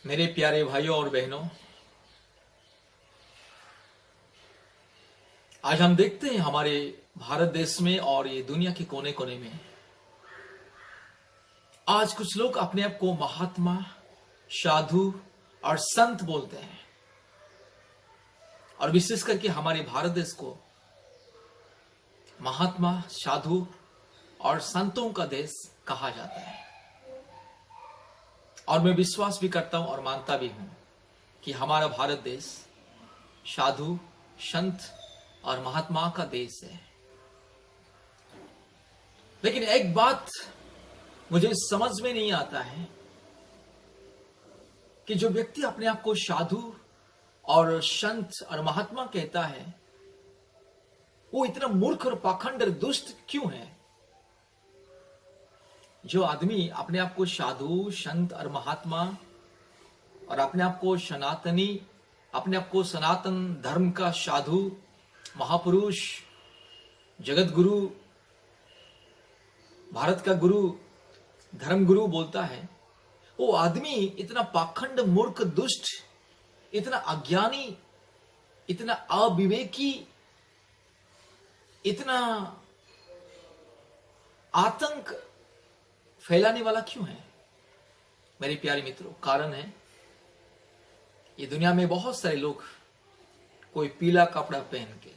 मेरे प्यारे भाइयों और बहनों, आज हम देखते हैं हमारे भारत देश में और ये दुनिया के कोने कोने में आज कुछ लोग अपने आप को महात्मा, साधु और संत बोलते हैं। और विशेष करके हमारे भारत देश को महात्मा, साधु और संतों का देश कहा जाता है। और मैं विश्वास भी करता हूं और मानता भी हूं कि हमारा भारत देश साधु, संत और महात्मा का देश है। लेकिन एक बात मुझे समझ में नहीं आता है कि जो व्यक्ति अपने आप को साधु और संत और महात्मा कहता है, वो इतना मूर्ख और पाखंड और दुष्ट क्यों है? जो आदमी अपने आप को साधु, संत और महात्मा और अपने आप को सनातनी, अपने आप को सनातन धर्म का साधु, महापुरुष, जगत गुरु, भारत का गुरु, धर्म गुरु बोलता है, वो आदमी इतना पाखंड, मूर्ख, दुष्ट, इतना अज्ञानी, इतना अविवेकी, इतना आतंक फैलाने वाला क्यों है? मेरे प्यारे मित्रों, कारण है ये दुनिया में बहुत सारे लोग, कोई पीला कपड़ा पहन के,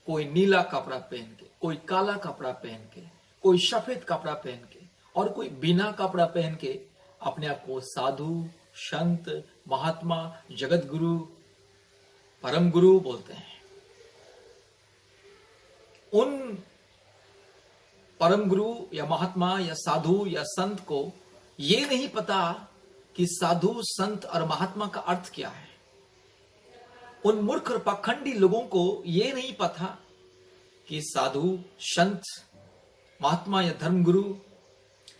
कोई नीला कपड़ा पहन के, कोई काला कपड़ा पहन के, कोई सफेद कपड़ा पहन के और कोई बिना कपड़ा पहन के अपने आप को साधु, संत, महात्मा, जगत गुरु, परम गुरु बोलते हैं। उन परम गुरु या महात्मा या साधु या संत को ये नहीं पता कि साधु, संत और महात्मा का अर्थ क्या है। उन मूर्ख और पाखंडी लोगों को ये नहीं पता कि साधु, संत, महात्मा या धर्म गुरु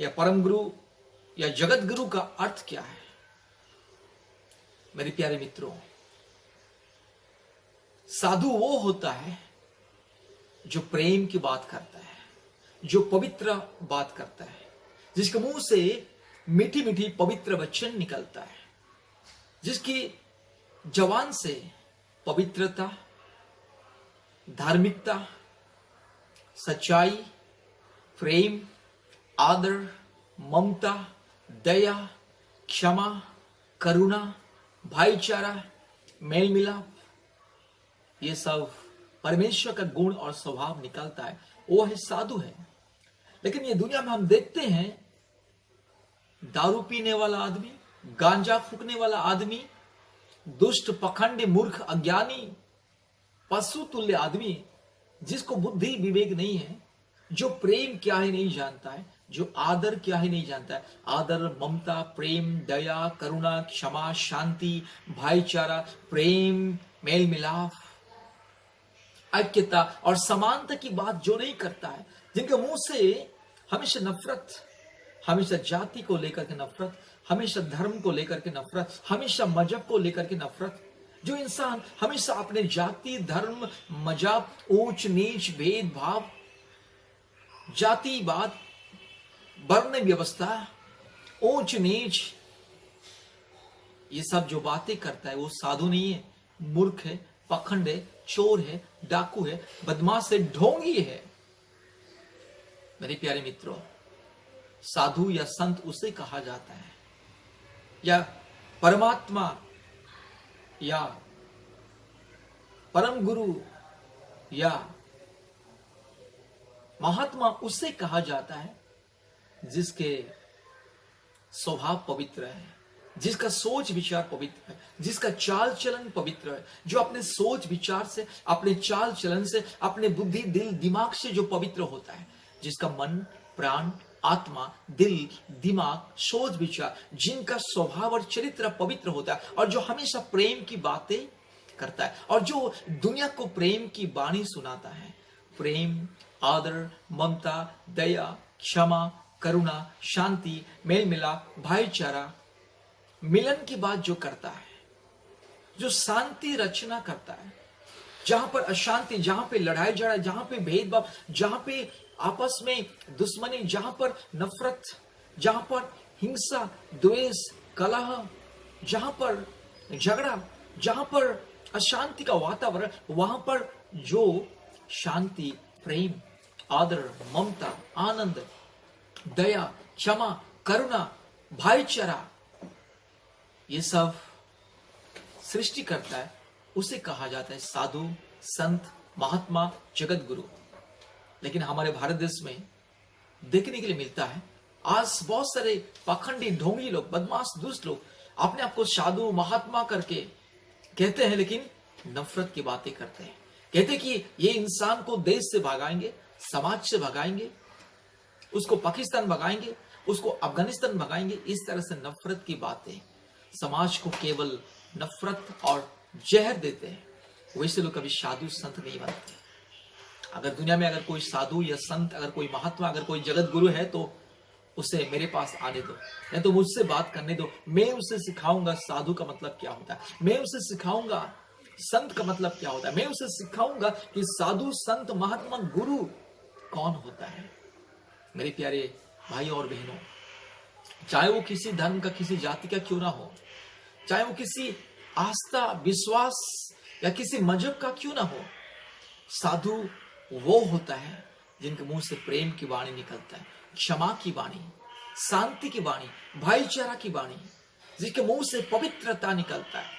या परम गुरु या जगत गुरु का अर्थ क्या है। मेरे प्यारे मित्रों, साधु वो होता है जो प्रेम की बात करता है, जो पवित्र बात करता है, जिसके मुंह से मीठी मीठी पवित्र वचन निकलता है, जिसकी जवान से पवित्रता, धार्मिकता, सच्चाई, प्रेम, आदर, ममता, दया, क्षमा, करुणा, भाईचारा, मेल मिलाप, ये सब परमेश्वर का गुण और स्वभाव निकलता है, वो है साधु है। लेकिन ये दुनिया में हम देखते हैं, दारू पीने वाला आदमी, गांजा फूकने वाला आदमी, दुष्ट, पखंड, मूर्ख, अज्ञानी, पशु तुल्य आदमी, जिसको बुद्धि विवेक नहीं है, जो प्रेम क्या है नहीं जानता है, जो आदर क्या है नहीं जानता है। आदर, ममता, प्रेम, दया, करुणा, क्षमा, शांति, भाईचारा, प्रेम, मेल मिलाप, ऐक्यता और समानता की बात जो नहीं करता है, जिनके मुंह से हमेशा नफरत, हमेशा जाति को लेकर के नफरत, हमेशा धर्म को लेकर के नफरत, हमेशा मजहब को लेकर के नफरत, जो इंसान हमेशा अपने जाति, धर्म, मजहब, ऊंच नीच, भेदभाव, जातिवाद, वर्ण व्यवस्था, ऊंच नीच, ये सब जो बातें करता है वो साधु नहीं है, मूर्ख है, पखंड है, चोर है, डाकू है, बदमाश है, ढोंगी है। मेरे प्यारे मित्रों, साधु या संत उसे कहा जाता है, या परमात्मा या परम गुरु या महात्मा उसे कहा जाता है जिसके स्वभाव पवित्र है, जिसका सोच विचार पवित्र है, जिसका चाल चलन पवित्र है, जो अपने सोच विचार से, अपने चाल चलन से, अपने बुद्धि, दिल, दिमाग से जो पवित्र होता है, जिसका मन, प्राण, आत्मा, दिल, दिमाग, सोच विचार, जिनका स्वभाव और चरित्र पवित्र होता है, और जो हमेशा प्रेम की बातें करता है, और जो दुनिया को प्रेम की वाणी सुनाता है। प्रेम, आदर, ममता, दया, क्षमा, करुणा, शांति, मेल मिलाप, भाईचारा, मिलन की बात जो करता है, जो शांति रचना करता है, जहां पर अशांति, जहां पे लड़ाई झगड़ा, जहां पे भेदभाव, जहां पे आपस में दुश्मनी, जहां पर नफरत, जहां पर हिंसा, द्वेष, कलह, जहां पर झगड़ा, जहां पर अशांति का वातावरण, वहां पर जो शांति, प्रेम, आदर, ममता, आनंद, दया, क्षमा, करुणा, भाईचारा, ये सब सृष्टि करता है, उसे कहा जाता है साधु, संत, महात्मा, जगत गुरु। लेकिन हमारे भारत देश में देखने के लिए मिलता है, आज बहुत सारे पाखंडी, ढोंगी लोग, बदमाश, दुष्ट लोग अपने आप को साधु, महात्मा करके कहते हैं, लेकिन नफरत की बातें करते हैं। कहते हैं कि ये इंसान को देश से भगाएंगे, समाज से भगाएंगे, उसको पाकिस्तान भगाएंगे, उसको अफगानिस्तान भगाएंगे। इस तरह से नफरत की बातें समाज को केवल नफरत और जहर देते हैं। वैसे लोग कभी साधु संत नहीं बनते। अगर दुनिया में अगर कोई साधु या संत, अगर कोई महात्मा, अगर कोई जगत गुरु है तो उसे मेरे पास आने दो, नहीं तो मुझसे बात करने दो। मैं उसे सिखाऊंगा साधु का मतलब क्या होता है, मैं उसे सिखाऊंगा संत का मतलब क्या होता है, मैं उसे सिखाऊंगा कि साधु, संत, महात्मा, गुरु कौन होता है। मेरे प्यारे भाई और बहनों, चाहे वो किसी धर्म का, किसी जाति का क्यों ना हो, चाहे वो किसी आस्था, विश्वास या किसी मजहब का क्यों ना हो, साधु वो होता है जिनके मुंह से प्रेम की वाणी निकलता है, क्षमा की वाणी, शांति की वाणी, भाईचारा की वाणी, जिसके मुंह से पवित्रता निकलता है,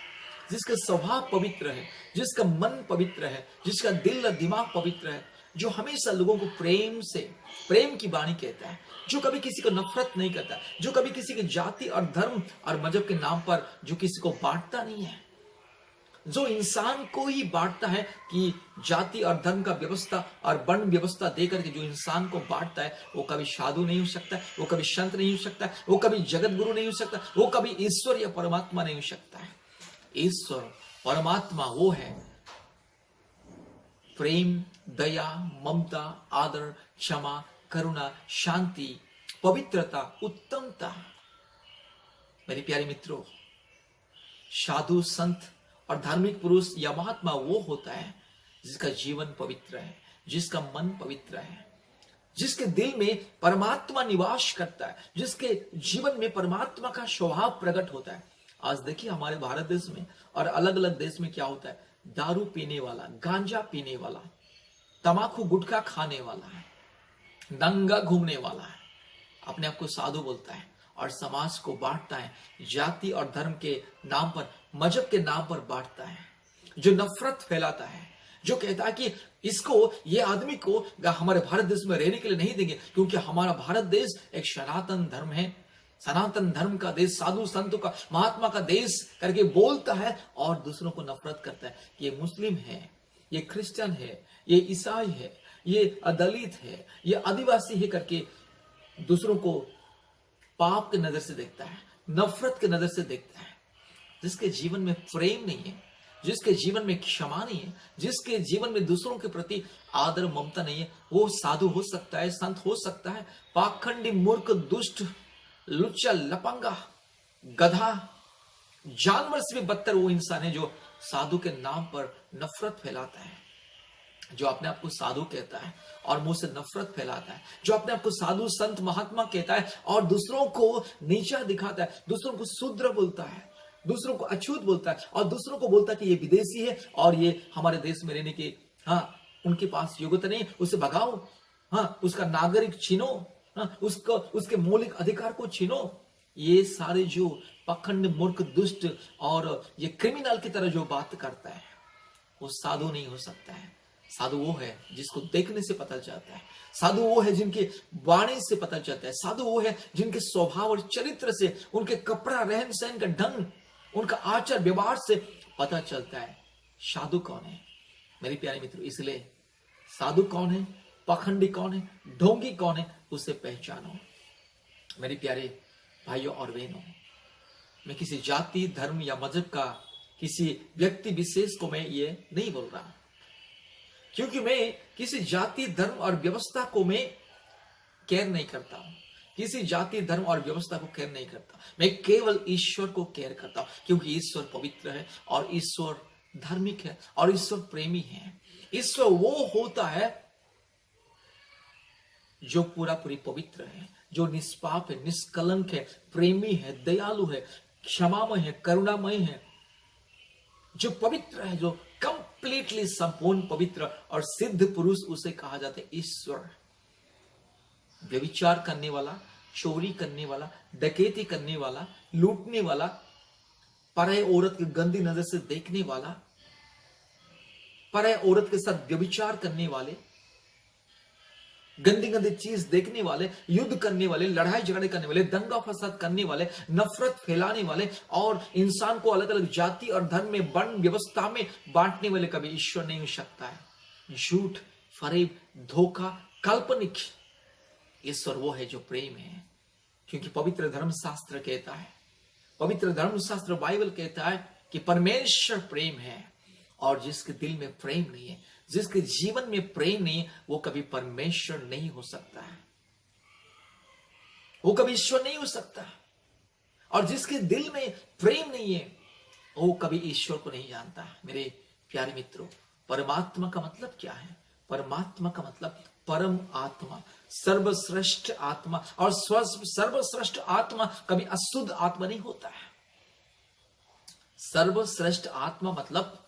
जिसका स्वभाव पवित्र है, जिसका मन पवित्र है, जिसका दिल और दिमाग पवित्र है, जो हमेशा लोगों को प्रेम से, प्रेम की वाणी कहता है, जो कभी किसी को नफरत नहीं करता, जो कभी किसी की जाति और धर्म और मजहब के नाम पर जो किसी को बांटता नहीं है, जो इंसान को ही बांटता है कि जाति और धर्म का व्यवस्था और वर्ण व्यवस्था देकर के जो इंसान को बांटता है, वो कभी साधु नहीं हो सकता, वो कभी संत नहीं हो सकता, वो कभी जगत गुरु नहीं हो सकता, वो कभी ईश्वर या परमात्मा नहीं हो सकता है। ईश्वर परमात्मा वो है प्रेम, दया, ममता, आदर, क्षमा, करुणा, शांति, पवित्रता, उत्तमता। मेरे प्यारे मित्रों, साधु, संत और धार्मिक पुरुष या महात्मा वो होता है जिसका जीवन पवित्र है, जिसका मन पवित्र है, जिसके दिल में परमात्मा निवास करता है, जिसके जीवन में परमात्मा का स्वभाव प्रकट होता है। आज देखिए हमारे भारत देश में और अलग अलग देश में क्या होता है, दारू पीने वाला, गांजा पीने वाला, तमाकू गुटखा खाने वाला है, नंगा घूमने वाला है, अपने आप को साधु बोलता है और समाज को बांटता है, जाति और धर्म के नाम पर, मजहब के नाम पर बांटता है, जो नफरत फैलाता है, जो कहता है कि इसको, ये आदमी को हमारे भारत देश में रहने के लिए नहीं देंगे, क्योंकि हमारा भारत देश एक सनातन धर्म है, सनातन धर्म का देश, साधु संतों का, महात्मा का देश करके बोलता है और दूसरों को नफरत करता है। ये मुस्लिम है, ये क्रिश्चियन है, ये ईसाई है, ये दलित है, ये आदिवासी है करके दूसरों को पाप की नजर से देखता है, नफरत की नजर से देखता है। जिसके जीवन में प्रेम नहीं है, जिसके जीवन में क्षमा नहीं है, जिसके जीवन में दूसरों के प्रति आदर, ममता नहीं है, वो साधु हो सकता है, संत हो सकता है। पाखंडी, मूर्ख, दुष्ट, लुच्चा, लपंगा, गधा, जानवर से भी बदतर वो इंसान है जो साधु के नाम पर नफरत फैलाता है, जो अपने आप को साधु कहता है और मुंह से नफरत फैलाता है, जो अपने आप को साधु, संत, महात्मा कहता है और दूसरों को नीचा दिखाता है, दूसरों को शूद्र बोलता है, दूसरों को अछूत बोलता है और दूसरों को बोलता है कि ये विदेशी है और ये हमारे देश में रहने की, उनके पास योग्यता नहीं, उसे भगाओ, उसका नागरिक छीनो, उसको, उसके मौलिक अधिकार को छीनो। ये सारे जो पखंड, मूर्ख, दुष्ट और ये क्रिमिनल की तरह जो बात करता है, वो साधु नहीं हो सकता है। साधु वो है जिसको देखने से पता चलता है, साधु वो है जिनके वाणी से पता चलता है, साधु वो है जिनके स्वभाव और चरित्र से, उनके कपड़ा, रहन सहन का ढंग, उनका आचार व्यवहार से पता चलता है साधु कौन है। मेरे प्यारे मित्रों, इसलिए साधु कौन है, पाखंडी कौन है, ढोंगी कौन है, उसे पहचानो। मेरे प्यारे भाइयों और बहनों, मैं किसी जाति, धर्म या मजहब का किसी व्यक्ति विशेष को मैं ये नहीं बोल रहा, क्योंकि मैं किसी जाति, धर्म और व्यवस्था को मैं केयर नहीं करता हूं, किसी जाति, धर्म और व्यवस्था को केयर नहीं करता, मैं केवल ईश्वर को केयर करता हूं, क्योंकि ईश्वर पवित्र है और ईश्वर धार्मिक है और ईश्वर प्रेमी है। ईश्वर वो होता है जो पूरा पूरी पवित्र है, जो निष्पाप है, निष्कलंक है, प्रेमी है, दयालु है, क्षमामय है, करुणामय है, जो पवित्र है, जो कंप्लीटली संपूर्ण पवित्र और सिद्ध पुरुष, उसे कहा जाता है ईश्वर। व्यभिचार करने वाला, चोरी करने वाला, डकैती करने वाला, लूटने वाला, पराये औरत की गंदी नजर से देखने वाला, पराये औरत के साथ व्यभिचार करने वाले, गंदी गंदी चीज देखने वाले, युद्ध करने वाले, लड़ाई झगड़े करने वाले, दंगा फसाद करने वाले, नफरत फैलाने वाले और इंसान को अलग अलग जाति और धर्म में, वर्ण व्यवस्था में बांटने वाले कभी ईश्वर नहीं हो सकता है। झूठ, फरेब, धोखा, काल्पनिक। ईश्वर वो है जो प्रेम है, क्योंकि पवित्र धर्मशास्त्र कहता है, पवित्र धर्मशास्त्र बाइबल कहता है कि परमेश्वर प्रेम है, और जिसके दिल में प्रेम नहीं है, जिसके जीवन में प्रेम नहीं है, वो कभी परमेश्वर नहीं हो सकता है, वो कभी ईश्वर नहीं हो सकता। और जिसके दिल में प्रेम नहीं है, वो कभी ईश्वर को नहीं जानता। मेरे प्यारे मित्रों, परमात्मा का मतलब क्या है? परमात्मा का मतलब परम आत्मा, सर्वश्रेष्ठ आत्मा। और सर्वश्रेष्ठ आत्मा कभी अशुद्ध आत्मा नहीं होता है। सर्वश्रेष्ठ आत्मा मतलब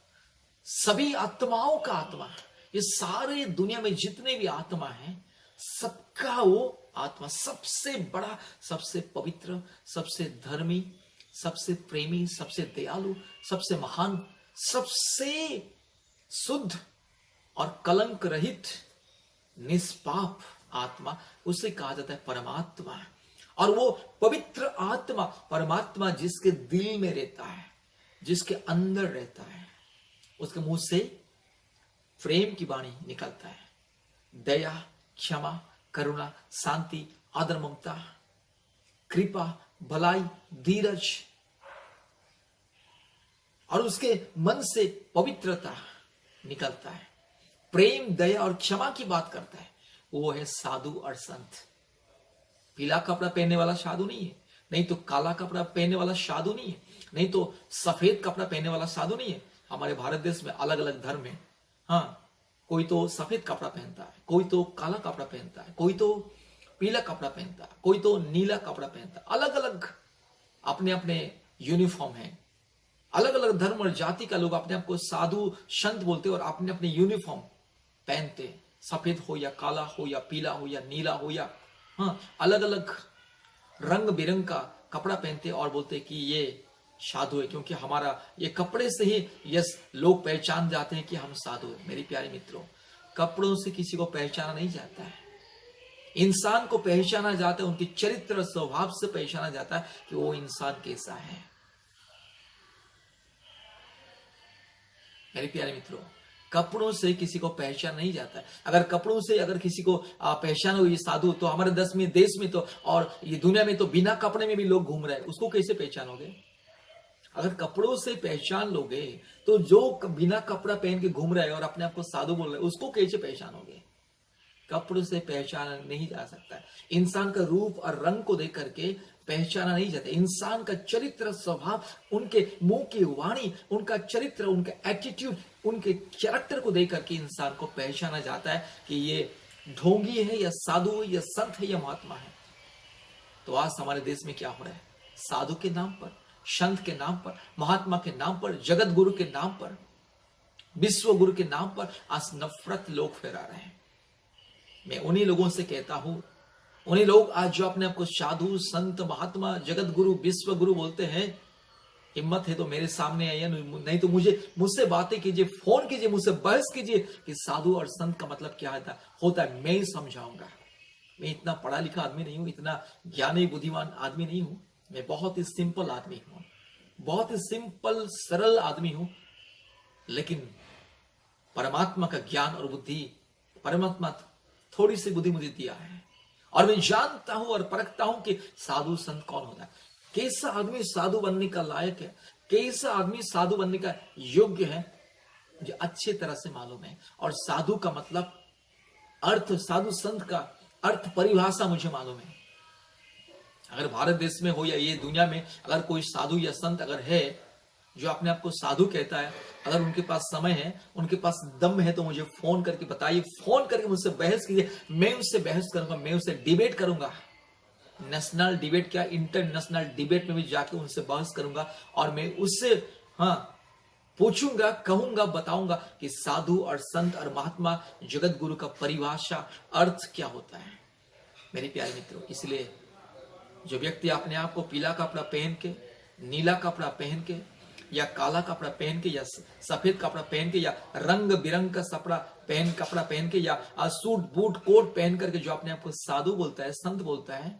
सभी आत्माओं का आत्मा। ये सारे दुनिया में जितने भी आत्मा हैं, सबका वो आत्मा सबसे बड़ा, सबसे पवित्र, सबसे धर्मी, सबसे प्रेमी, सबसे दयालु, सबसे महान, सबसे शुद्ध और कलंक रहित निष्पाप आत्मा, उसे कहा जाता है परमात्मा। और वो पवित्र आत्मा, परमात्मा जिसके दिल में रहता है, जिसके अंदर रहता है, उसके मुंह से प्रेम की वाणी निकलता है। दया, क्षमा, करुणा, शांति, आदर, ममता, कृपा, भलाई, धीरज, और उसके मन से पवित्रता निकलता है। प्रेम, दया और क्षमा की बात करता है, वो है साधु और संत। पीला कपड़ा पहनने वाला साधु नहीं है, नहीं तो काला कपड़ा पहनने वाला साधु नहीं है, नहीं तो सफेद कपड़ा पहनने वाला साधु नहीं है। हमारे भारत देश में अलग अलग धर्म है। हाँ, कोई तो सफेद कपड़ा पहनता है, कोई तो काला कपड़ा पहनता है, कोई तो पीला कपड़ा पहनता है, कोई तो नीला कपड़ा पहनता है। अलग अलग अपने अपने यूनिफॉर्म है। अलग अलग धर्म और जाति का लोग अपने आप को साधु संत बोलते और अपने अपने यूनिफॉर्म पहनते, सफेद हो या काला हो या पीला हो या नीला हो या अलग अलग रंग बिरंग का कपड़ा पहनते और बोलते कि ये साधु है, क्योंकि हमारा ये कपड़े से ही यस लोग पहचान जाते हैं कि हम साधु हैं। मेरी प्यारे मित्रों, कपड़ों से किसी को पहचाना नहीं जाता है। इंसान को पहचाना जाता है उनके चरित्र स्वभाव से पहचाना जाता है कि वो इंसान कैसा है। मेरे प्यारे मित्रों, कपड़ों से किसी को पहचान नहीं जाता है। अगर कपड़ों से अगर किसी को पहचान हो ये साधु, तो हमारे देश में तो और ये दुनिया में तो बिना कपड़े में भी लोग घूम रहे हैं, उसको कैसे पहचानोगे? अगर कपड़ों से पहचान लोगे तो जो बिना कपड़ा पहन के घूम रहे हैं और अपने आप को साधु बोल रहे हैं, उसको कैसे पहचानोगे? कपड़ों से पहचाना नहीं जा सकता। इंसान का रूप और रंग को देख करके पहचाना नहीं जाता। इंसान का चरित्र स्वभाव, उनके मुंह की वाणी, उनका चरित्र, उनका एटीट्यूड, उनके कैरेक्टर को देख करके इंसान को पहचाना जाता है कि ये ढोंगी है या साधु है या संत है या महात्मा है। तो आज हमारे देश में क्या हो रहा है? साधु के नाम पर, संत के नाम पर, महात्मा के नाम पर, जगत गुरु के नाम पर, विश्व गुरु के नाम पर आज नफरत लोग फैला रहे हैं। मैं उन्हीं लोगों से कहता हूं, उन्हीं लोग आज जो अपने आप को साधु, संत, महात्मा, जगत गुरु, विश्व गुरु बोलते हैं, हिम्मत है तो मेरे सामने आइए, नहीं तो मुझसे बातें कीजिए, फोन कीजिए, मुझसे बहस कीजिए कि साधु और संत का मतलब क्या होता है। मैं ही समझाऊंगा। मैं इतना पढ़ा लिखा आदमी नहीं हूं, इतना ज्ञानी बुद्धिमान आदमी नहीं हूं। मैं बहुत ही सिंपल आदमी हूं, बहुत ही सिंपल सरल आदमी हूं, लेकिन परमात्मा का ज्ञान और बुद्धि, परमात्मा थोड़ी सी बुद्धि मुझे दिया है और मैं जानता हूं और परखता हूं कि साधु संत कौन होता है, कैसा आदमी साधु बनने का लायक है, कैसा आदमी साधु बनने का योग्य है, मुझे अच्छी तरह से मालूम है। और साधु का मतलब अर्थ, साधु संत का अर्थ परिभाषा मुझे मालूम है। अगर भारत देश में हो या ये दुनिया में अगर कोई साधु या संत अगर है जो अपने आप को साधु कहता है, अगर उनके पास समय है, उनके पास दम है, तो मुझे फोन करके बताइए, फोन करके मुझसे बहस कीजिए। मैं उससे बहस करूंगा, मैं उससे डिबेट करूंगा। नेशनल डिबेट क्या, इंटरनेशनल डिबेट में भी जाके उनसे बहस करूंगा और मैं उससे पूछूंगा, कहूंगा, बताऊंगा कि साधु और संत और महात्मा जगत गुरु का परिभाषा अर्थ क्या होता है। मेरे प्यारे मित्रों, इसलिए जो व्यक्ति अपने आप को पीला कपड़ा पहन के, नीला कपड़ा पहन के, या काला कपड़ा पहन के, या सफेद कपड़ा पहन के, या रंग बिरंग का कपड़ा पहन के, या सूट बूट कोट पहन करके जो अपने आप को साधु बोलता है, संत बोलता है,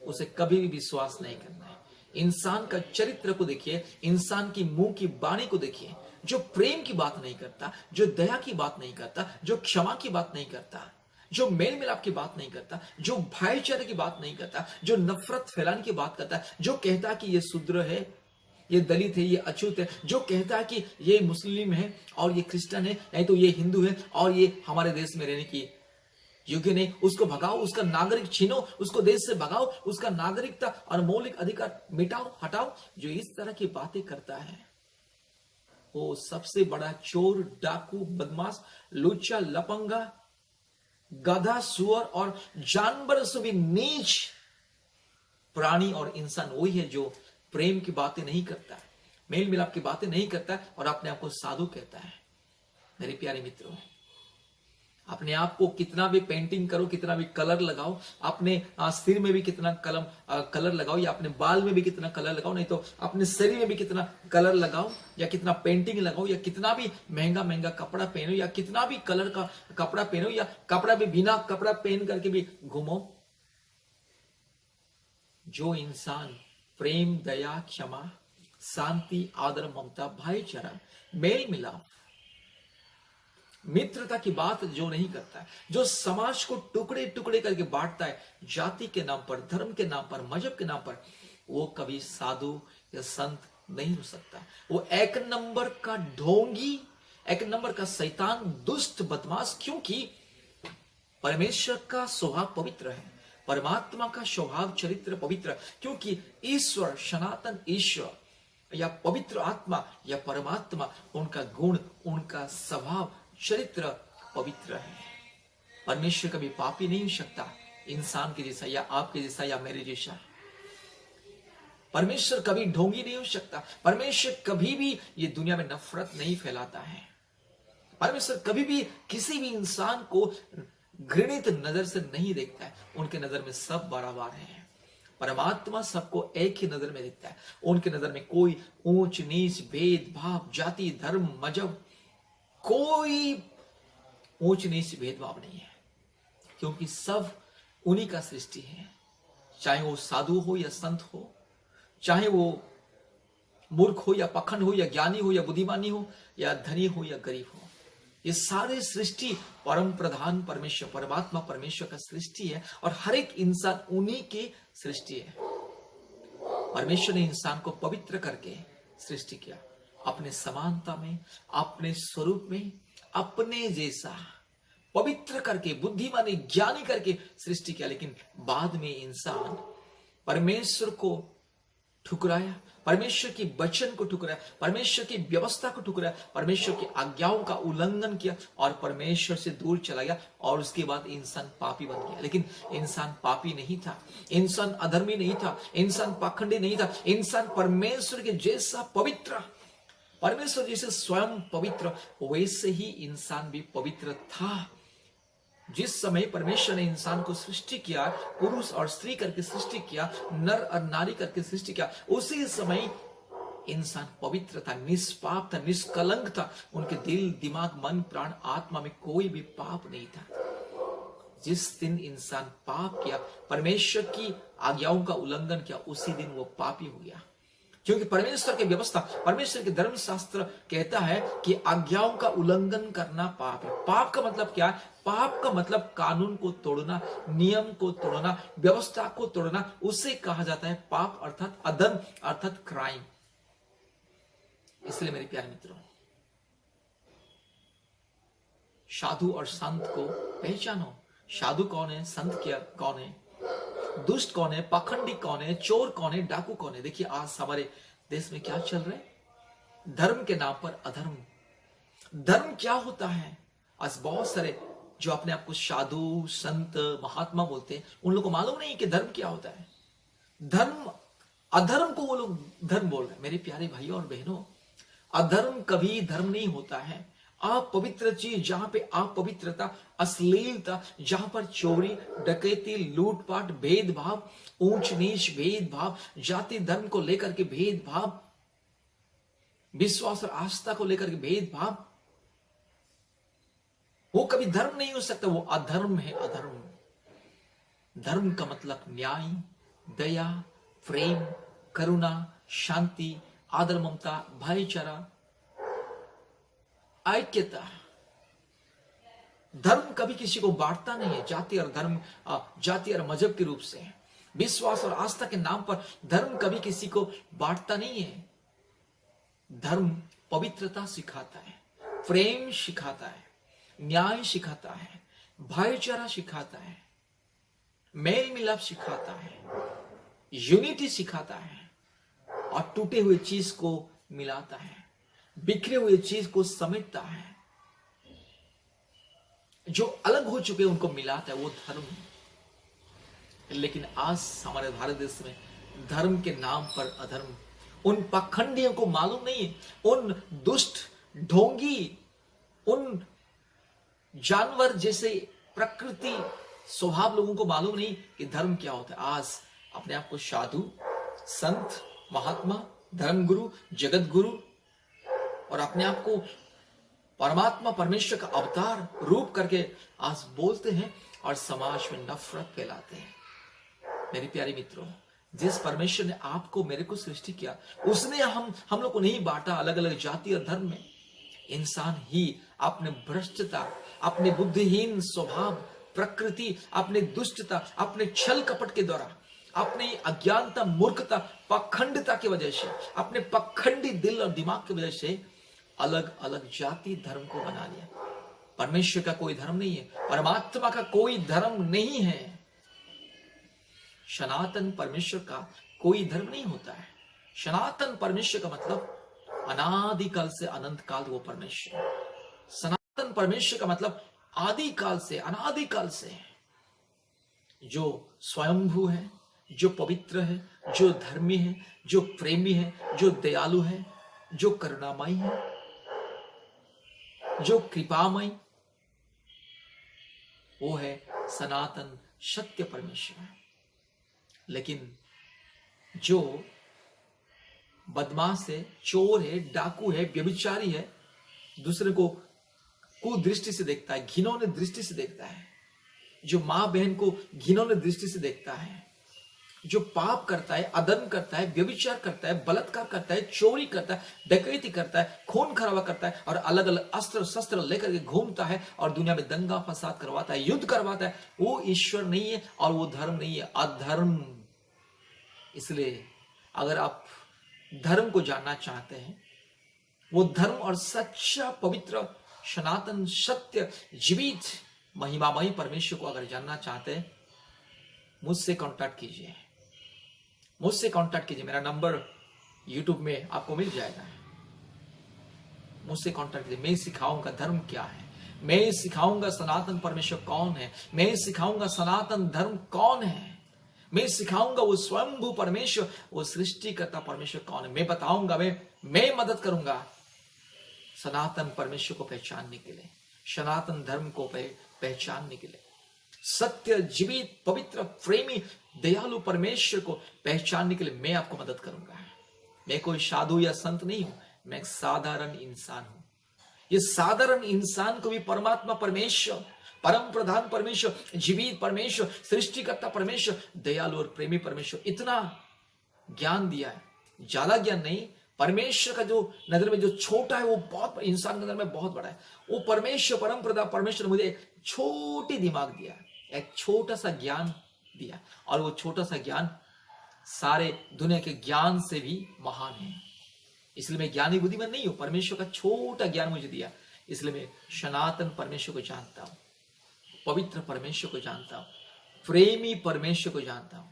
उसे कभी भी विश्वास नहीं करना है। इंसान का चरित्र को देखिए, इंसान की मुंह की वाणी को देखिए, जो प्रेम की बात नहीं करता, जो दया की बात नहीं करता, जो क्षमा की बात नहीं करता, जो मेल मिलाप की बात नहीं करता, जो भाईचारे की बात नहीं करता, जो नफरत फैलाने की बात करता, जो कहता कि ये शूद्र है, ये दलित है, ये अछूत है, जो कहता है कि ये मुस्लिम है और ये क्रिश्चियन है, नहीं तो ये हिंदू है और ये हमारे देश में रहने की योग्य नहीं, उसको भगाओ, उसका नागरिक छीनो, उसको देश से भगाओ, उसका नागरिकता और मौलिक अधिकार मिटाओ, हटाओ, जो इस तरह की बातें करता है वो सबसे बड़ा चोर, डाकू, बदमाश, लुच्चा, लपंगा, गधा, सुअर और जानवर से भी नीच प्राणी और इंसान वही है जो प्रेम की बातें नहीं करता, मेल मिलाप की बातें नहीं करता और अपने आप को साधु कहता है। मेरे प्यारे मित्रों, अपने आप को कितना भी पेंटिंग करो, कितना भी कलर लगाओ, अपने सिर में भी कितना कलर लगाओ, या अपने बाल में भी कितना कलर लगाओ, नहीं तो अपने शरीर में भी कितना कलर लगाओ, या कितना पेंटिंग लगाओ, या कितना भी महंगा महंगा कपड़ा पहनो, या कितना भी कलर का कपड़ा पहनो, या कपड़ा भी बिना कपड़ा पहन करके भी घूमो, जो इंसान प्रेम, दया, क्षमा, शांति, आदर, ममता, भाईचारा, मेल मिलाप, मित्रता की बात जो नहीं करता है, जो समाज को टुकड़े टुकड़े करके बांटता है जाति के नाम पर, धर्म के नाम पर, मजहब के नाम पर, वो कभी साधु या संत नहीं हो सकता। वो एक नंबर का ढोंगी, एक नंबर का शैतान, दुष्ट, बदमाश। क्योंकि परमेश्वर का स्वभाव पवित्र है, परमात्मा का स्वभाव चरित्र पवित्र, क्योंकि ईश्वर, सनातन ईश्वर या पवित्र आत्मा या परमात्मा, उनका गुण, उनका स्वभाव चरित्र पवित्र है। परमेश्वर कभी पापी नहीं हो सकता, इंसान के जैसा या आपके जैसा या मेरे जैसा। परमेश्वर कभी ढोंगी नहीं हो सकता, परमेश्वर कभी भी ये दुनिया में नफरत नहीं फैलाता है, परमेश्वर कभी भी किसी भी इंसान को घृणित नजर से नहीं देखता है, उनके नजर में सब बराबर है। परमात्मा सबको एक ही नजर में देखता है, उनके नजर में कोई ऊंच नीच, भेदभाव, जाति, धर्म, मजहब, कोई ऊंच नीच भेदभाव नहीं है, क्योंकि सब उन्हीं का सृष्टि है। चाहे वो साधु हो या संत हो, चाहे वो मूर्ख हो या पखंड हो, या ज्ञानी हो या बुद्धिमानी हो, या धनी हो या गरीब हो, ये सारे सृष्टि परम प्रधान परमेश्वर, परमात्मा परमेश्वर का सृष्टि है, और हर एक इंसान उन्हीं की सृष्टि है। परमेश्वर ने इंसान को पवित्र करके सृष्टि किया, अपने समानता में, अपने स्वरूप में, अपने जैसा पवित्र करके, बुद्धिमानी, ज्ञानी करके सृष्टि किया। लेकिन बाद में इंसान परमेश्वर को ठुकराया, परमेश्वर की वचन को ठुकराया, परमेश्वर की व्यवस्था को ठुकराया, परमेश्वर की आज्ञाओं का उल्लंघन किया और परमेश्वर से दूर चला गया, और उसके बाद इंसान पापी बन गया। लेकिन इंसान पापी नहीं था, इंसान अधर्मी नहीं था, इंसान पाखंडी नहीं था, इंसान परमेश्वर के जैसा पवित्र, परमेश्वर जैसे स्वयं पवित्र, वैसे ही इंसान भी पवित्र था। जिस समय परमेश्वर ने इंसान को सृष्टि किया, पुरुष और स्त्री करके सृष्टि किया, नर और नारी करके सृष्टि किया, उसी समय इंसान पवित्र था, निष्पाप था, निष्कलंक था। उनके दिल, दिमाग, मन, प्राण, आत्मा में कोई भी पाप नहीं था। जिस दिन इंसान पाप किया, परमेश्वर की आज्ञाओं का उल्लंघन किया, उसी दिन वो पापी हो गया। क्योंकि परमेश्वर की व्यवस्था, परमेश्वर के धर्मशास्त्र कहता है कि आज्ञाओं का उल्लंघन करना पाप है। पाप का मतलब क्या है? पाप का मतलब कानून को तोड़ना, नियम को तोड़ना, व्यवस्था को तोड़ना, उसे कहा जाता है पाप, अर्थात अधर्म, अर्थात क्राइम। इसलिए मेरे प्यारे मित्रों, साधु और संत को पहचानो। साधु कौन है, संत क्या कौन है, दुष्ट कौन है, पाखंडी कौन है, चोर कौन है, डाकू कौन है। देखिए आज हमारे देश में क्या चल रहा है, धर्म के नाम पर अधर्म। धर्म क्या होता है? आज बहुत सारे जो अपने आप को साधु संत महात्मा बोलते हैं, उन लोगों को मालूम नहीं कि धर्म क्या होता है। धर्म, अधर्म को वो लोग धर्म बोल रहे हैं। मेरे प्यारे भाइयों और बहनों, अधर्म कभी धर्म नहीं होता है। अपवित्र चीज, जहां पे अपवित्रता, अश्लीलता, जहां पर चोरी, डकैती, लूटपाट, भेदभाव, ऊंच नीच भेदभाव, जाति धर्म को लेकर के भेदभाव, विश्वास और आस्था को लेकर के भेदभाव, वो कभी धर्म नहीं हो सकता, वो अधर्म है। अधर्म, धर्म का मतलब न्याय, दया, प्रेम, करुणा, शांति, आदर, ममता, भाईचारा, ऐक्यता। धर्म कभी किसी को बांटता नहीं है, जाति और धर्म, जाति और मजहब के रूप से। विश्वास और आस्था के नाम पर धर्म कभी किसी को बांटता नहीं है। धर्म पवित्रता सिखाता है, प्रेम सिखाता है, न्याय सिखाता है, भाईचारा सिखाता है, मेल मिलाप सिखाता है, यूनिटी सिखाता है, और टूटे हुए चीज को मिलाता है, बिखरे हुए चीज को समेटता है, जो अलग हो चुके उनको मिलाता है, वो धर्म है। लेकिन आज हमारे भारत देश में धर्म के नाम पर अधर्म, उन पाखंडियों को मालूम नहीं, उन दुष्ट ढोंगी, उन जानवर जैसे प्रकृति स्वभाव लोगों को मालूम नहीं कि धर्म क्या होता है। आज अपने आप को साधु, संत, महात्मा, धर्मगुरु, जगत गुरु, और अपने आप को परमात्मा परमेश्वर का अवतार रूप करके आज बोलते हैं और समाज में नफरत फैलाते हैं। मेरे प्यारे मित्रों, जिस परमेश्वर ने आपको मेरे को सृष्टि किया, उसने हम लोग को नहीं बांटा अलग अलग जाति और धर्म में। इंसान ही अपने भ्रष्टता, अपने बुद्धिहीन स्वभाव, प्रकृति, अपने दुष्टता, अपने छल कपट के द्वारा, अपनी अज्ञानता, मूर्खता, पाखंडता की वजह से, अपने पाखंडी दिल और दिमाग की वजह से अलग अलग जाति धर्म को बना लिया। परमेश्वर का कोई धर्म नहीं है, परमात्मा का कोई धर्म नहीं है, सनातन परमेश्वर का कोई धर्म नहीं होता है। सनातन परमेश्वर का मतलब अनादिकाल से अनंत काल वो परमेश्वर। सनातन परमेश्वर का मतलब आदिकाल से, अनादिकाल से, जो स्वयंभू है, जो पवित्र है, जो धर्मी है, जो प्रेमी है, जो दयालु है, जो करुणामयी है, जो कृपामय, वो है सनातन सत्य परमेश्वर। लेकिन जो बदमाश है, चोर है, डाकू है, व्यभिचारी है, दूसरे को कुदृष्टि से देखता है, घिनौनी दृष्टि से देखता है, जो मां बहन को घिनौनी दृष्टि से देखता है, जो पाप करता है, अधर्म करता है, व्यभिचार करता है, बलात्कार करता है, चोरी करता है, डकैती करता है, खून खराबा करता है, और अलग अलग अस्त्र शस्त्र लेकर के घूमता है और दुनिया में दंगा फसाद करवाता है, युद्ध करवाता है, वो ईश्वर नहीं है और वो धर्म नहीं है, अधर्म। इसलिए अगर आप धर्म को जानना चाहते हैं, वो धर्म और सच्चा पवित्र सनातन सत्य जीवित महिमामयी परमेश्वर को अगर जानना चाहते हैं, मुझसे कांटेक्ट कीजिए, मुझसे कांटेक्ट कीजिए। मेरा नंबर यूट्यूब में आपको मिल जाएगा। मुझसे कांटेक्ट कीजिए। मैं सिखाऊंगा धर्म क्या है, मैं सिखाऊंगा सनातन परमेश्वर कौन है, मैं सिखाऊंगा सनातन धर्म कौन है, मैं सिखाऊंगा वो स्वयंभू परमेश्वर, वो सृष्टिकर्ता परमेश्वर कौन है। मैं बताऊंगा, मैं मदद करूंगा सनातन परमेश्वर को पहचानने के लिए, सनातन धर्म को पहचानने के लिए, सत्य जीवित पवित्र प्रेमी दयालु परमेश्वर को पहचानने के लिए मैं आपको मदद करूंगा। मैं कोई साधु या संत नहीं हूं, मैं एक साधारण इंसान हूं। ये साधारण इंसान को भी परमात्मा परमेश्वर, परम प्रधान परमेश्वर, जीवित परमेश्वर, सृष्टिकर्ता परमेश्वर, दयालु और प्रेमी परमेश्वर इतना ज्ञान दिया है। ज्यादा ज्ञान नहीं, परमेश्वर का जो नजर में जो छोटा है वो बहुत, इंसान की नजर में बहुत बड़ा है। वो परमेश्वर, परम प्रधान परमेश्वर ने मुझे एक छोटी दिमाग दिया, एक छोटा सा ज्ञान दिया, और वो छोटा सा ज्ञान सारे दुनिया के ज्ञान से भी महान है। इसलिए मैं ज्ञानी बुद्धिमान नहीं हूं, परमेश्वर का छोटा ज्ञान मुझे दिया, इसलिए मैं सनातन परमेश्वर को जानता हूं, पवित्र परमेश्वर को जानता हूं, प्रेमी परमेश्वर को जानता हूं,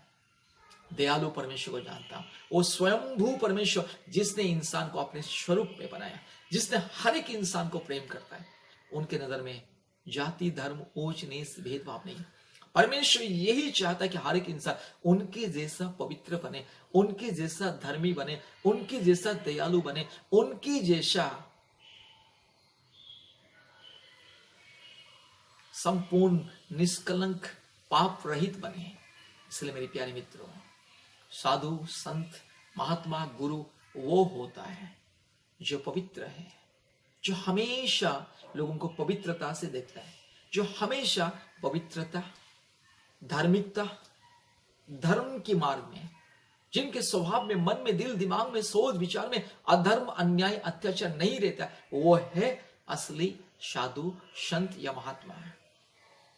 दयालु परमेश्वर को जानता हूं, वो स्वयंभू परमेश्वर जिसने इंसान को अपने स्वरूप में बनाया, जिसने हर एक इंसान को प्रेम करता है। उनके नजर में जाति धर्म ऊंच नीच भेदभाव नहीं। परमेश्वर यही चाहता है कि हर एक इंसान उनके जैसा पवित्र बने, उनके जैसा धर्मी बने, उनके जैसा दयालु बने, उनके जैसा संपूर्ण निष्कलंक पाप रहित बने। इसलिए मेरे प्यारे मित्रों, साधु संत महात्मा गुरु वो होता है जो पवित्र है, जो हमेशा लोगों को पवित्रता से देखता है, जो हमेशा पवित्रता, धार्मिकता, धर्म के मार्ग में, जिनके स्वभाव में, मन में, दिल दिमाग में, सोच विचार में अधर्म अन्याय अत्याचार नहीं रहता, वो है असली साधु संत या महात्मा है।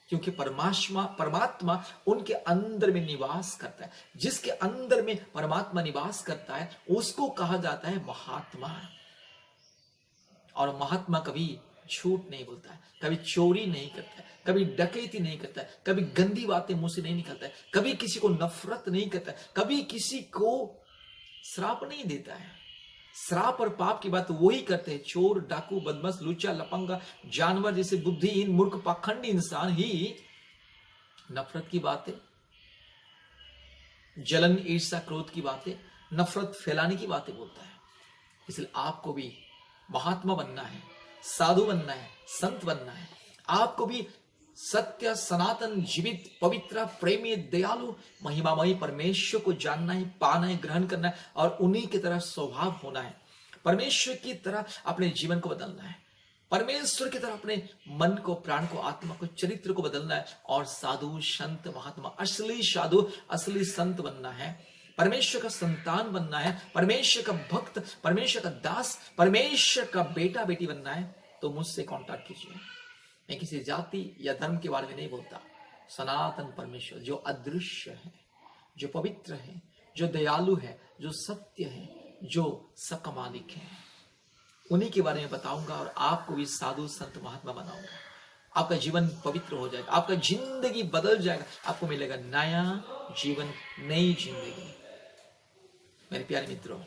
क्योंकि परमात्मा उनके अंदर में निवास करता है। जिसके अंदर में परमात्मा निवास करता है उसको कहा जाता है महात्मा। और महात्मा कभी झूठ नहीं बोलता है, कभी चोरी नहीं करता है, कभी डकैती नहीं करता है, कभी गंदी बातें मुंह से नहीं निकलता है, कभी किसी को नफरत नहीं करता है, कभी किसी को श्राप नहीं देता है। श्राप और पाप की बात वही करते हैं चोर, डाकू, बदमाश, लुच्चा, लपंगा, जानवर जैसे बुद्धिहीन, मूर्ख, पाखंडी इंसान ही नफरत की बातें, जलन, ईर्ष्या, क्रोध की बातें, नफरत फैलाने की बातें बोलता है। इसलिए आपको भी महात्मा बनना है, साधु बनना है, संत बनना है। आपको भी सत्य, सनातन, जीवित, पवित्र, प्रेमी, दयालु, महिमामयी परमेश्वर को जानना है, पाना है, ग्रहण करना है और उन्हीं की तरह स्वभाव होना है। परमेश्वर की तरह अपने जीवन को बदलना है, परमेश्वर की तरह अपने मन को, प्राण को, आत्मा को, चरित्र को बदलना है और साधु संत महात्मा, असली साधु, असली संत बनना है। परमेश्वर का संतान बनना है, परमेश्वर का भक्त, परमेश्वर का दास, परमेश्वर का बेटा बेटी बनना है। तो मुझसे कांटेक्ट कीजिए। मैं किसी जाति या धर्म के बारे में नहीं बोलता। सनातन परमेश्वर जो अदृश्य है, जो पवित्र है, जो दयालु है, जो सत्य है, जो सबका मालिक है, उन्हीं के बारे में बताऊंगा और आपको भी साधु संत महात्मा बनाऊंगा। आपका जीवन पवित्र हो जाएगा, आपका जिंदगी बदल जाएगा, आपको मिलेगा नया जीवन, नई जिंदगी। मेरे प्यारे मित्रों,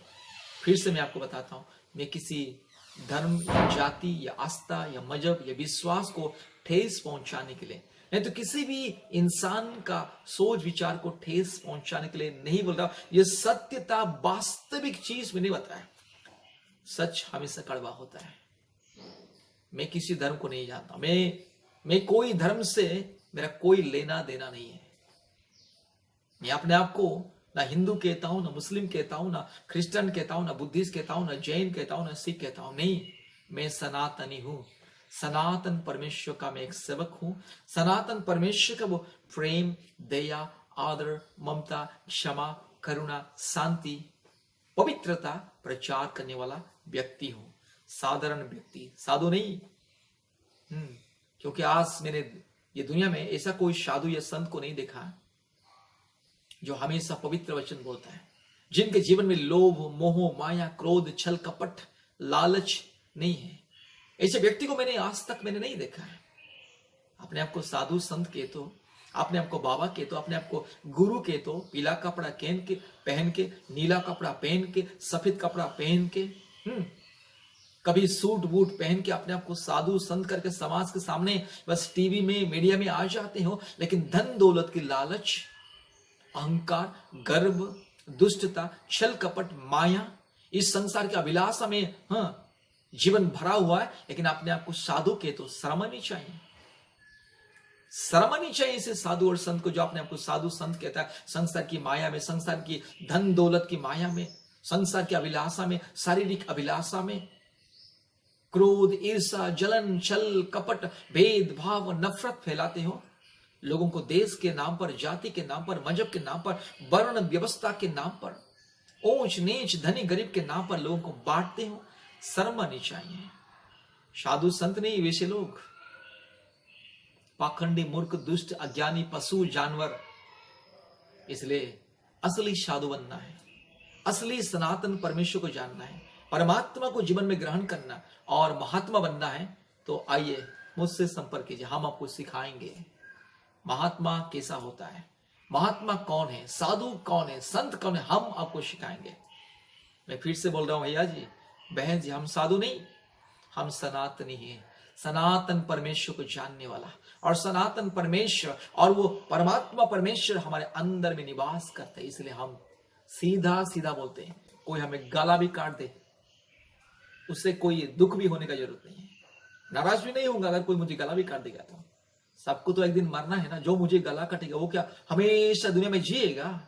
फिर से मैं आपको बताता हूं, मैं किसी धर्म या जाति या आस्था या मजहब या विश्वास को ठेस पहुंचाने के लिए, नहीं तो किसी भी इंसान का सोच विचार को ठेस पहुंचाने के लिए नहीं बोल रहा। यह सत्यता, वास्तविक चीज में नहीं बताया। सच हमेशा कड़वा होता है। मैं किसी धर्म को नहीं जानता, मैं कोई धर्म से मेरा कोई लेना देना नहीं है। मैं अपने आप को ना हिंदू कहता हूं, ना मुस्लिम कहता हूं, ना क्रिश्चियन कहता हूं, ना बुद्धिस्ट कहता हूं, ना जैन कहता हूं, ना सिख कहता हूं। नहीं, मैं सनातनी हूं। सनातन परमेश्वर का मैं एक सेवक हूं। सनातन परमेश्वर का वो प्रेम, दया, आदर, ममता, क्षमा, करुणा, शांति, पवित्रता प्रचार करने वाला व्यक्ति हूं। साधारण व्यक्ति, साधु नहीं। क्योंकि आज मैंने ये दुनिया में ऐसा कोई साधु या संत को नहीं देखा जो हमेशा पवित्र वचन बोलता है, जिनके जीवन में लोभ, मोह, माया, क्रोध, छल, कपट, लालच नहीं है। ऐसे व्यक्ति को मैंने आज तक नहीं देखा है। अपने आप को साधु संत कहते हो, अपने आप को बाबा कहते हो, अपने आप को गुरु कहते हो, पीला कपड़ा पहन के, नीला कपड़ा पहन के, सफेद कपड़ा पहन के, कभी सूट बूट पहन के अपने आप को साधु संत करके समाज के सामने बस टीवी में, मीडिया में आ जाते हो। लेकिन धन दौलत की लालच, अहंकार, गर्व, दुष्टता, छल कपट, माया, इस संसार की अभिलाषा में जीवन भरा हुआ है। लेकिन अपने आप को साधु के तो शर्म नहीं चाहिए, शर्म नहीं चाहिए इसे साधु और संत को, जो अपने आप को साधु संत कहता है। संसार की माया में, संसार की धन दौलत की माया में, संसार की अभिलाषा में, शारीरिक अभिलाषा में क्रोध, ईर्ष्या, जलन, छल, कपट, भेदभाव, नफरत फैलाते हो। लोगों को देश के नाम पर, जाति के नाम पर, मजहब के नाम पर, वर्ण व्यवस्था के नाम पर, ऊंच नीच, धनी गरीब के नाम पर लोगों को बांटते हो। शर्म आनी चाहिए। साधु संत नहीं वैसे लोग, पाखंडी, मूर्ख, दुष्ट, अज्ञानी, पशु, जानवर। इसलिए असली साधु बनना है, असली सनातन परमेश्वर को जानना है, परमात्मा को जीवन में ग्रहण करना और महात्मा बनना है। तो आइए मुझसे संपर्क कीजिए, हम आपको सिखाएंगे महात्मा कैसा होता है, महात्मा कौन है, साधु कौन है, संत कौन है, हम आपको सिखाएंगे। मैं फिर से बोल रहा हूं भैया जी, बहन जी, हम साधु नहीं, हम सनातनी हैं, सनातन परमेश्वर को जानने वाला। और सनातन परमेश्वर और वो परमात्मा परमेश्वर हमारे अंदर में निवास करते हैं, इसलिए हम सीधा सीधा बोलते हैं। कोई हमें गला भी काट दे, उससे कोई दुख भी होने का जरूरत नहीं है, नाराज भी नहीं होगा। अगर कोई मुझे गला भी काट देगा तो सबको तो एक दिन मरना है ना। जो मुझे गला काटेगा वो क्या हमेशा दुनिया में जिएगा?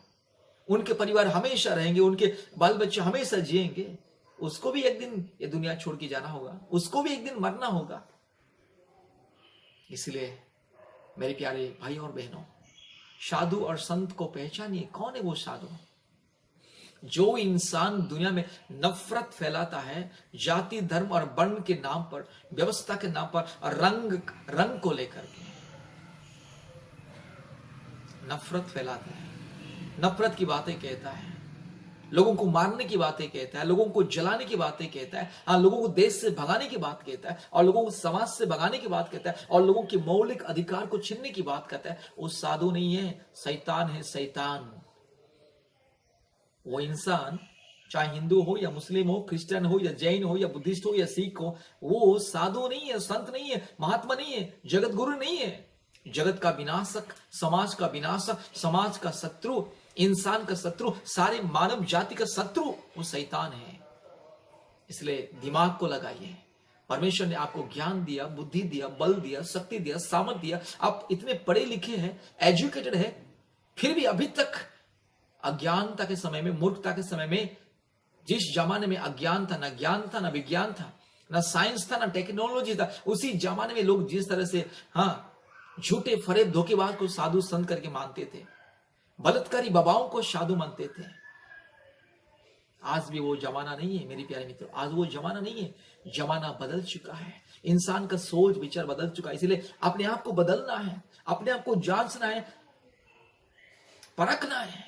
उनके परिवार हमेशा रहेंगे, उनके बाल बच्चे हमेशा जिएंगे। उसको भी एक दिन ये दुनिया छोड़ के जाना होगा, उसको भी एक दिन मरना होगा। इसलिए मेरे प्यारे भाई और बहनों, साधु और संत को पहचानिए। कौन है वो साधु? जो इंसान दुनिया में नफरत फैलाता है, जाति धर्म और वर्ण के नाम पर, व्यवस्था के नाम पर, रंग को लेकर के नफरत फैलाता है, नफरत की बातें कहता है, लोगों को मारने की बातें कहता है, लोगों को जलाने की बातें कहता है, हाँ, लोगों को देश से भगाने की बात कहता है, और लोगों को समाज से भगाने की बात कहता है, और लोगों के मौलिक अधिकार को छीनने की बात कहता है, वो साधु नहीं है, शैतान है, शैतान। वो इंसान चाहे हिंदू हो या मुस्लिम हो, क्रिश्चियन हो या जैन हो या बुद्धिस्ट हो या सिख हो, वो साधु नहीं है, संत नहीं है, महात्मा नहीं है, जगत गुरु नहीं है। जगत का विनाशक, समाज का विनाशक, समाज का शत्रु, इंसान का शत्रु, सारे मानव जाति का शत्रु वो शैतान है। इसलिए दिमाग को लगाइए। परमेश्वर ने आपको ज्ञान दिया, बुद्धि दिया, बल दिया, शक्ति दिया, सामर्थ दिया। आप इतने पढ़े लिखे हैं, एजुकेटेड है, फिर भी अभी तक अज्ञानता के समय में, मूर्खता के समय में, जिस जमाने में अज्ञान था, ना ज्ञान था, ना विज्ञान था, ना साइंस था, ना टेक्नोलॉजी था, उसी जमाने में लोग जिस तरह से झूठे फरेब धोखेबाज को साधु संत करके मानते थे, बलात्कारी बाबाओं को साधु मानते थे, आज भी वो जमाना नहीं है मेरे प्यारे मित्रों। आज वो जमाना नहीं है, जमाना बदल चुका है, इंसान का सोच विचार बदल चुका है। इसलिए अपने आप को बदलना है, अपने आप को जांचना है, परखना है,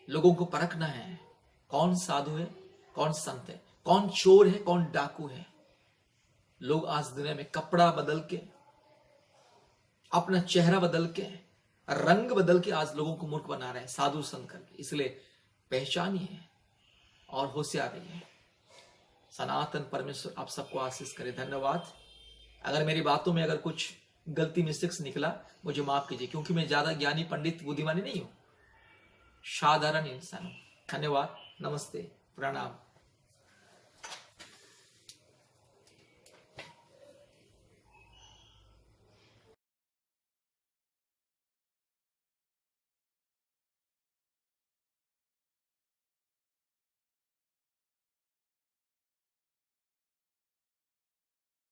लोगों को परखना है। कौन साधु है, कौन संत है, कौन चोर है, कौन डाकू है। लोग आज दुनिया में कपड़ा बदल के, अपना चेहरा बदल के, रंग बदल के आज लोगों को मूर्ख बना रहे हैं साधु संत करके। इसलिए पहचानिए और होशियार रहिए। सनातन परमेश्वर आप सबको आशीष करे। धन्यवाद। अगर मेरी बातों में अगर कुछ गलती मिस्टेक्स निकला, मुझे माफ कीजिए, क्योंकि मैं ज्यादा ज्ञानी पंडित बुद्धिमानी नहीं हूं, साधारण इंसान हूं। धन्यवाद, नमस्ते, प्रणाम।